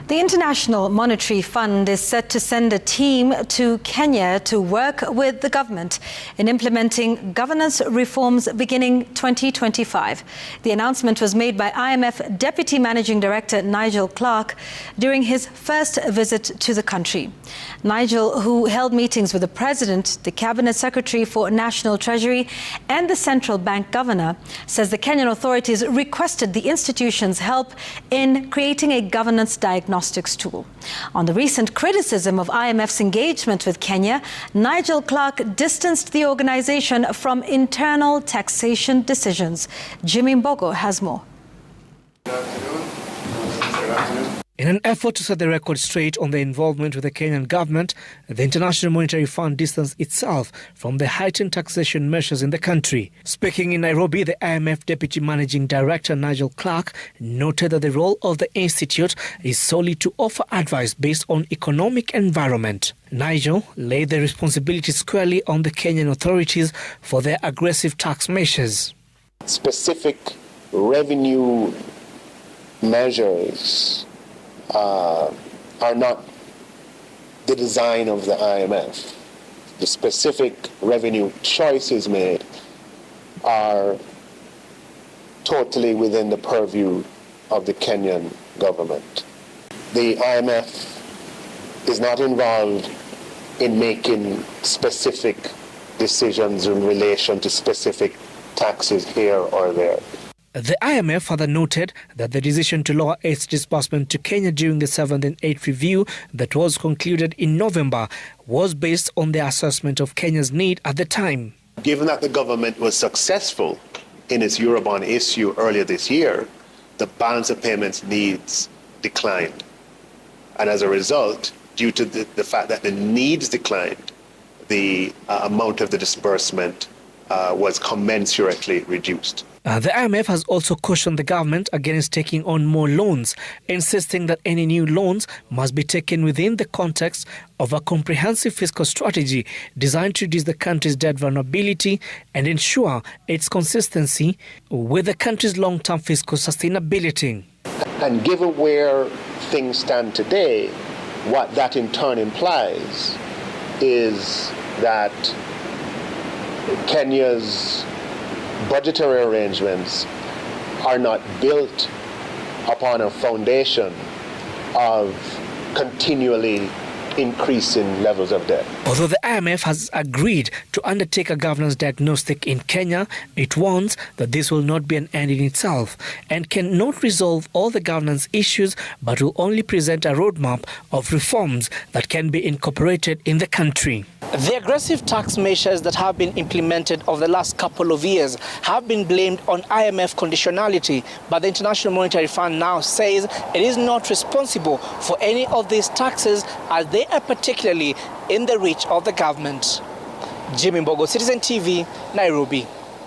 The International Monetary Fund is set to send a team to Kenya to work with the government in implementing governance reforms beginning 2025. The announcement was made by IMF Deputy Managing Director Nigel Clarke during his first visit to the country. Nigel, who held meetings with the President, the Cabinet Secretary for National Treasury and the Central Bank Governor, says the Kenyan authorities requested the institution's help in creating a governance diagnostics tool. On the recent criticism of IMF's engagement with Kenya, Nigel Clarke distanced the organization from internal taxation decisions. Jimmy Mbogo has more. In an effort to set the record straight on the involvement with the Kenyan government, the International Monetary Fund distanced itself from the heightened taxation measures in the country. Speaking in Nairobi, the IMF Deputy Managing Director Nigel Clarke noted that the role of the institute is solely to offer advice based on economic environment. Nigel laid the responsibility squarely on the Kenyan authorities for their aggressive tax measures. Specific revenue measures are not the design of the IMF. The specific revenue choices made are totally within the purview of the Kenyan government. The IMF is not involved in making specific decisions in relation to specific taxes here or there. The IMF further noted that the decision to lower its disbursement to Kenya during the 7th and 8th review that was concluded in November was based on the assessment of Kenya's need at the time. Given that the government was successful in its Eurobond issue earlier this year, the balance of payments needs declined. And as a result, due to the fact that the needs declined, the amount of the disbursement was commensurately reduced. The IMF has also cautioned the government against taking on more loans, insisting that any new loans must be taken within the context of a comprehensive fiscal strategy designed to reduce the country's debt vulnerability and ensure its consistency with the country's long-term fiscal sustainability. And given where things stand today, what that in turn implies is that Kenya's budgetary arrangements are not built upon a foundation of continually increasing levels of debt. Although the IMF has agreed to undertake a governance diagnostic in Kenya, it warns that this will not be an end in itself and cannot resolve all the governance issues, but will only present a roadmap of reforms that can be incorporated in the country. The aggressive tax measures that have been implemented over the last couple of years have been blamed on IMF conditionality, but the International Monetary Fund now says it is not responsible for any of these taxes as they are particularly in the reach of the government. Jimmy Mbogo, Citizen TV, Nairobi.